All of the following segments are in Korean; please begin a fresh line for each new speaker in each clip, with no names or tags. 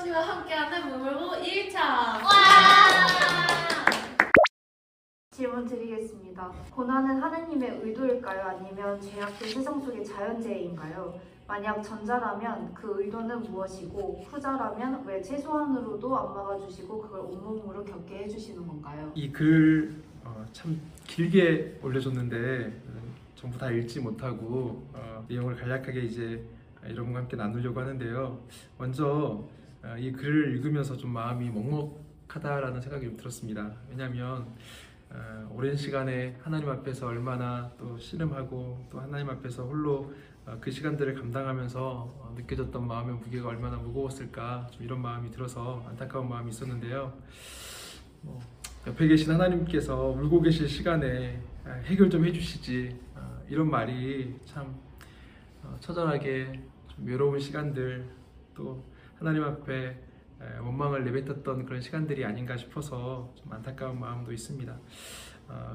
씨와 함께하는 무물보 1차. 와!
질문 드리겠습니다. 고난은 하느님의 의도일까요? 아니면 죄악된 세상 속의 자연재해인가요? 만약 전자라면 그 의도는 무엇이고 후자라면 왜 최소한으로도 안 막아주시고 그걸 온몸으로 겪게 해주시는 건가요?
이 글 참 길게 올려줬는데 전부 다 읽지 못하고 내용을 간략하게 이제 여러분과 함께 나누려고 하는데요. 먼저 이 글을 읽으면서 좀 마음이 먹먹하다라는 생각이 좀 들었습니다. 왜냐하면 오랜 시간에 하나님 앞에서 얼마나 또 씨름하고 또 하나님 앞에서 홀로 그 시간들을 감당하면서 느껴졌던 마음의 무게가 얼마나 무거웠을까, 좀 이런 마음이 들어서 안타까운 마음이 있었는데요. 옆에 계신 하나님께서 울고 계실 시간에 해결 좀 해주시지, 이런 말이 참 처절하게 좀 외로운 시간들, 또 하나님 앞에 원망을 내뱉었던 그런 시간들이 아닌가 싶어서 좀 안타까운 마음도 있습니다.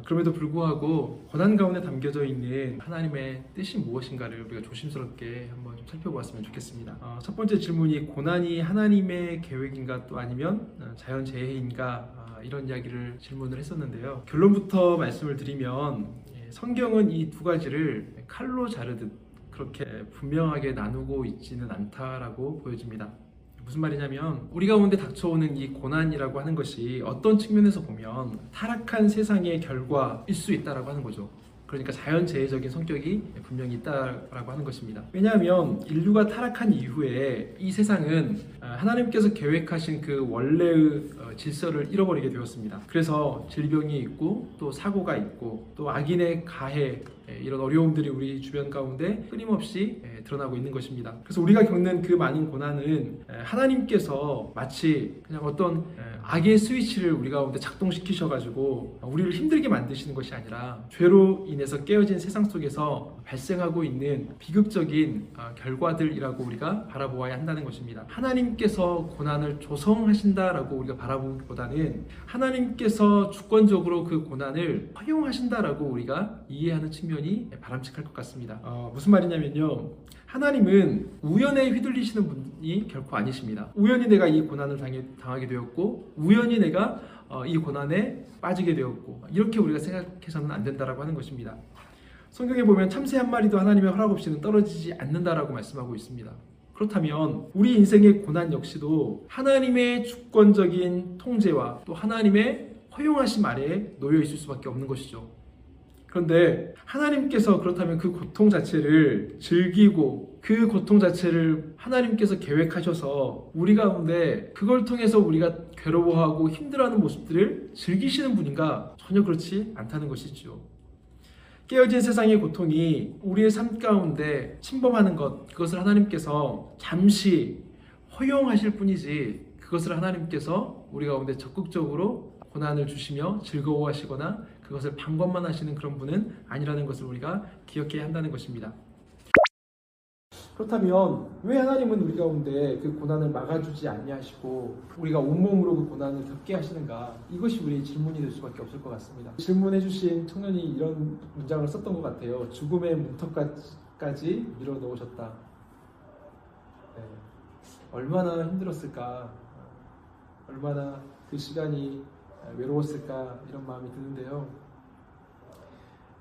그럼에도 불구하고 고난 가운데 담겨져 있는 하나님의 뜻이 무엇인가를 우리가 조심스럽게 한번 좀 살펴보았으면 좋겠습니다. 첫 번째 질문이 고난이 하나님의 계획인가 또 아니면 자연재해인가, 이런 이야기를 질문을 했었는데요. 결론부터 말씀을 드리면 성경은 이 두 가지를 칼로 자르듯 그렇게 분명하게 나누고 있지는 않다라고 보여집니다. 무슨 말이냐면 우리 가운데 닥쳐오는 이 고난이라고 하는 것이 어떤 측면에서 보면 타락한 세상의 결과일 수 있다라고 하는 거죠. 그러니까 자연재해적인 성격이 분명히 있다라고 하는 것입니다. 왜냐하면 인류가 타락한 이후에 이 세상은 하나님께서 계획하신 그 원래의 질서를 잃어버리게 되었습니다. 그래서 질병이 있고 또 사고가 있고 또 악인의 가해, 이런 어려움들이 우리 주변 가운데 끊임없이 드러나고 있는 것입니다. 그래서 우리가 겪는 그 많은 고난은 하나님께서 마치 그냥 어떤 악의 스위치를 우리 가운데 작동시키셔가지고 우리를 힘들게 만드시는 것이 아니라 죄로 인해서 깨어진 세상 속에서 발생하고 있는 비극적인 결과들이라고 우리가 바라보아야 한다는 것입니다. 하나님께서 고난을 조성하신다라고 우리가 바라보기보다는 하나님께서 주권적으로 그 고난을 허용하신다라고 우리가 이해하는 측면이 바람직할 것 같습니다. 무슨 말이냐면요, 하나님은 우연에 휘둘리시는 분이 결코 아니십니다. 우연히 내가 이 고난을 당하게 되었고 우연히 내가 이 고난에 빠지게 되었고, 이렇게 우리가 생각해서는 안 된다라고 하는 것입니다. 성경에 보면 참새 한 마리도 하나님의 허락 없이는 떨어지지 않는다라고 말씀하고 있습니다. 그렇다면 우리 인생의 고난 역시도 하나님의 주권적인 통제와 또 하나님의 허용하심 아래에 놓여 있을 수밖에 없는 것이죠. 그런데 하나님께서 그렇다면 그 고통 자체를 즐기고 그 고통 자체를 하나님께서 계획하셔서 우리 가운데 그걸 통해서 우리가 괴로워하고 힘들어하는 모습들을 즐기시는 분인가? 전혀 그렇지 않다는 것이죠. 깨어진 세상의 고통이 우리의 삶 가운데 침범하는 것, 그것을 하나님께서 잠시 허용하실 뿐이지 그것을 하나님께서 우리 가운데 적극적으로 고난을 주시며 즐거워하시거나 그것을 방관만 하시는 그런 분은 아니라는 것을 우리가 기억해야 한다는 것입니다. 그렇다면 왜 하나님은 우리 가운데 그 고난을 막아주지 아니하시고 우리가 온몸으로 그 고난을 겪게 하시는가? 이것이 우리의 질문이 될 수밖에 없을 것 같습니다. 질문해주신 청년이 이런 문장을 썼던 것 같아요. 죽음의 문턱까지 밀어넣으셨다. 네. 얼마나 힘들었을까? 얼마나 그 시간이 외로웠을까? 이런 마음이 드는데요.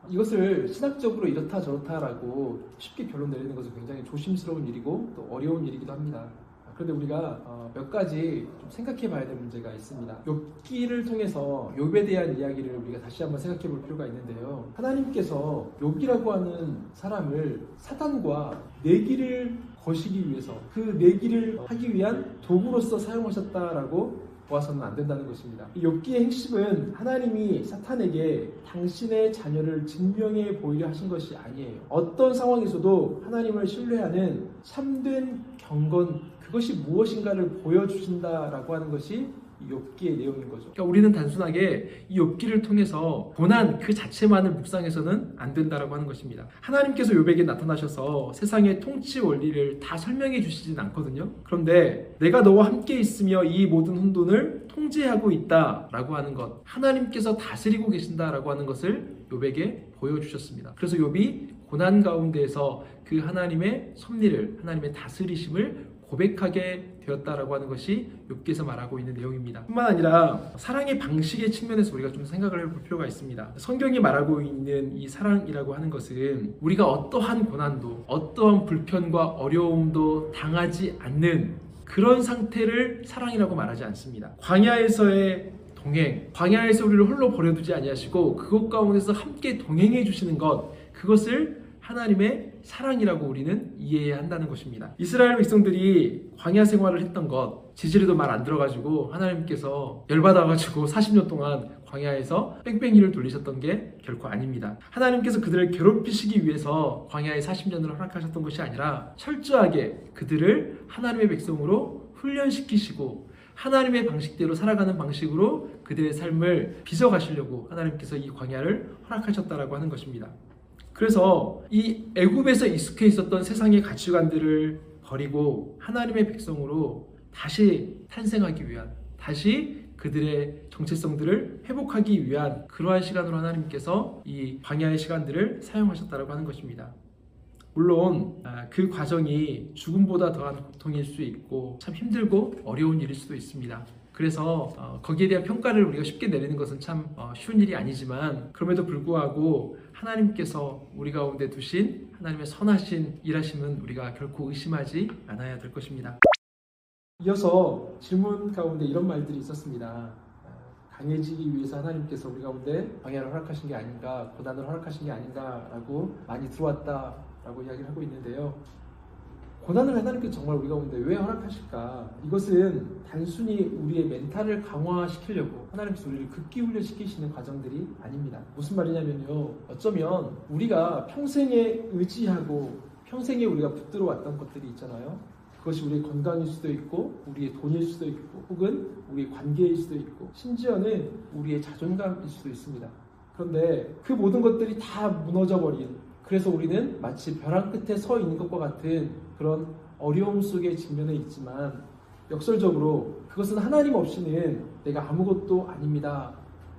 이것을 신학적으로 이렇다 저렇다라고 쉽게 결론 내리는 것은 굉장히 조심스러운 일이고 또 어려운 일이기도 합니다. 그런데 우리가 몇 가지 좀 생각해 봐야 될 문제가 있습니다. 욥기를 통해서 욥에 대한 이야기를 우리가 다시 한번 생각해 볼 필요가 있는데요. 하나님께서 욥이라고 하는 사람을 사탄과 내기를 거시기 위해서 그 내기를 하기 위한 도구로서 사용하셨다라고 보아서는 안 된다는 것입니다. 이 욥기의 핵심은 하나님이 사탄에게 당신의 자녀를 증명해 보이려 하신 것이 아니에요. 어떤 상황에서도 하나님을 신뢰하는 참된 경건, 그것이 무엇인가를 보여주신다라고 하는 것이 이 욥기의 내용인 거죠. 그러니까 우리는 단순하게 이 욥기를 통해서 고난 그 자체만을 묵상해서는 안 된다라고 하는 것입니다. 하나님께서 욥에게 나타나셔서 세상의 통치 원리를 다 설명해 주시진 않거든요. 그런데 내가 너와 함께 있으며 이 모든 혼돈을 통제하고 있다라고 하는 것, 하나님께서 다스리고 계신다라고 하는 것을 욥에게 보여주셨습니다. 그래서 욥이 고난 가운데에서 그 하나님의 섭리를, 하나님의 다스리심을 고백하게 되었다라고 하는 것이 욥기에서 말하고 있는 내용입니다. 뿐만 아니라 사랑의 방식의 측면에서 우리가 좀 생각을 해볼 필요가 있습니다. 성경이 말하고 있는 이 사랑이라고 하는 것은 우리가 어떠한 고난도 어떠한 불편과 어려움도 당하지 않는 그런 상태를 사랑이라고 말하지 않습니다. 광야에서의 동행, 광야에서 우리를 홀로 버려두지 아니하시고 그것 가운데서 함께 동행해 주시는 것, 그것을 하나님의 사랑이라고 우리는 이해해야 한다는 것입니다. 이스라엘 백성들이 광야 생활을 했던 것, 지지리도 말 안 들어가지고 하나님께서 열받아가지고 40년 동안 광야에서 뺑뺑이를 돌리셨던 게 결코 아닙니다. 하나님께서 그들을 괴롭히시기 위해서 광야에 40년을 허락하셨던 것이 아니라 철저하게 그들을 하나님의 백성으로 훈련시키시고 하나님의 방식대로 살아가는 방식으로 그들의 삶을 빚어가시려고 하나님께서 이 광야를 허락하셨다라고 하는 것입니다. 그래서 이 애굽에서 익숙해 있었던 세상의 가치관들을 버리고 하나님의 백성으로 다시 탄생하기 위한, 다시 그들의 정체성들을 회복하기 위한 그러한 시간으로 하나님께서 이 광야의 시간들을 사용하셨다고 하는 것입니다. 물론 그 과정이 죽음보다 더한 고통일 수 있고 참 힘들고 어려운 일일 수도 있습니다. 그래서 거기에 대한 평가를 우리가 쉽게 내리는 것은 참 쉬운 일이 아니지만, 그럼에도 불구하고 하나님께서 우리 가운데 두신 하나님의 선하신 일하심은 우리가 결코 의심하지 않아야 될 것입니다. 이어서 질문 가운데 이런 말들이 있었습니다. 강해지기 위해서 하나님께서 우리 가운데 광야를 허락하신 게 아닌가, 고난을 허락하신 게 아닌가 라고 많이 들어왔다라고 이야기를 하고 있는데요. 고난을 하나님께서 정말 우리 가운데 왜 허락하실까? 이것은 단순히 우리의 멘탈을 강화시키려고 하나님께서 우리를 극기 훈련시키시는 과정들이 아닙니다. 무슨 말이냐면요, 어쩌면 우리가 평생에 의지하고 평생에 우리가 붙들어 왔던 것들이 있잖아요. 그것이 우리의 건강일 수도 있고 우리의 돈일 수도 있고 혹은 우리의 관계일 수도 있고 심지어는 우리의 자존감일 수도 있습니다. 그런데 그 모든 것들이 다 무너져버린, 그래서 우리는 마치 벼랑 끝에 서 있는 것과 같은 그런 어려움 속에 직면해 있지만, 역설적으로 그것은 하나님 없이는 내가 아무것도 아닙니다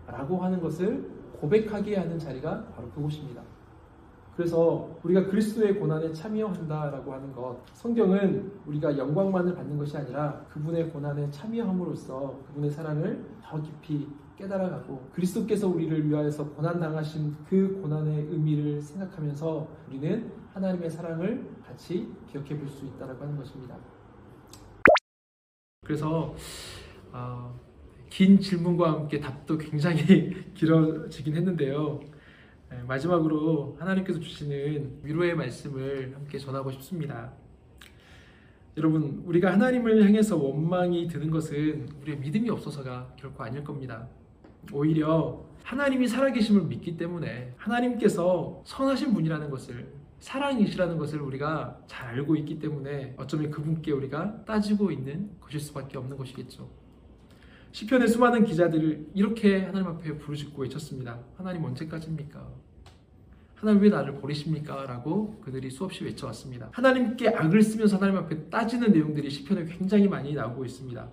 라고 하는 것을 고백하게 하는 자리가 바로 그곳입니다. 그래서 우리가 그리스도의 고난에 참여한다라고 하는 것, 성경은 우리가 영광만을 받는 것이 아니라 그분의 고난에 참여함으로써 그분의 사랑을 더 깊이 깨달아가고 그리스도께서 우리를 위하여서 고난당하신 그 고난의 의미를 생각하면서 우리는 하나님의 사랑을 같이 기억해 볼 수 있다고 하는 것입니다. 그래서 긴 질문과 함께 답도 굉장히 길어지긴 했는데요. 마지막으로 하나님께서 주시는 위로의 말씀을 함께 전하고 싶습니다. 여러분, 우리가 하나님을 향해서 원망이 드는 것은 우리의 믿음이 없어서가 결코 아닐 겁니다. 오히려 하나님이 살아계심을 믿기 때문에, 하나님께서 선하신 분이라는 것을, 사랑이시라는 것을 우리가 잘 알고 있기 때문에 어쩌면 그분께 우리가 따지고 있는 것일 수밖에 없는 것이겠죠. 시편의 수많은 기자들을 이렇게 하나님 앞에 부르짖고 외쳤습니다. 하나님 언제까지입니까? 하나님 왜 나를 버리십니까? 라고 그들이 수없이 외쳐왔습니다. 하나님께 악을 쓰면서 하나님 앞에 따지는 내용들이 시편에 굉장히 많이 나오고 있습니다.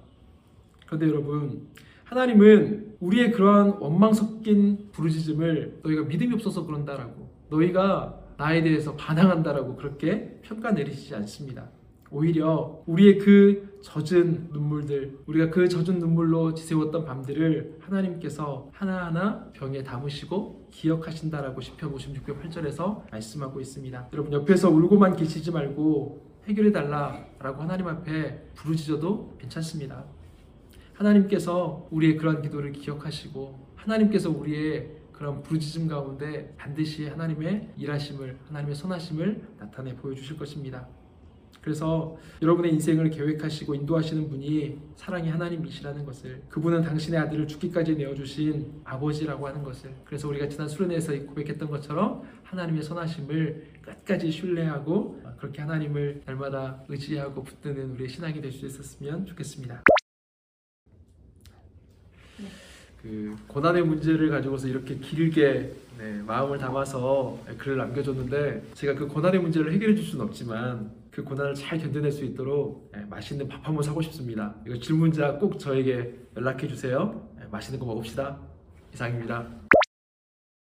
그런데 여러분, 하나님은 우리의 그러한 원망 섞인 부르짖음을 너희가 믿음이 없어서 그런다라고, 너희가 나에 대해서 반항한다라고 그렇게 평가 내리시지 않습니다. 오히려 우리의 그 젖은 눈물들, 우리가 그 젖은 눈물로 지새웠던 밤들을 하나님께서 하나하나 병에 담으시고 기억하신다라고 시편 56편 8절에서 말씀하고 있습니다. 여러분, 옆에서 울고만 계시지 말고 해결해달라라고 하나님 앞에 부르짖어도 괜찮습니다. 하나님께서 우리의 그런 기도를 기억하시고 하나님께서 우리의 그런 부르짖음 가운데 반드시 하나님의 일하심을, 하나님의 선하심을 나타내 보여주실 것입니다. 그래서 여러분의 인생을 계획하시고 인도하시는 분이 사랑의 하나님이시라는 것을, 그분은 당신의 아들을 죽기까지 내어주신 아버지라고 하는 것을, 그래서 우리가 지난 수련회에서 고백했던 것처럼 하나님의 선하심을 끝까지 신뢰하고 그렇게 하나님을 날마다 의지하고 붙드는 우리의 신앙이 될 수 있었으면 좋겠습니다. 그 고난의 문제를 가지고서 이렇게 길게 마음을 담아서 글을 남겨줬는데, 제가 그 고난의 문제를 해결해 줄 수는 없지만 그 고난을 잘 견뎌낼 수 있도록 맛있는 밥 한번 사고 싶습니다. 이거 질문자 꼭 저에게 연락해 주세요. 맛있는 거 먹읍시다. 이상입니다.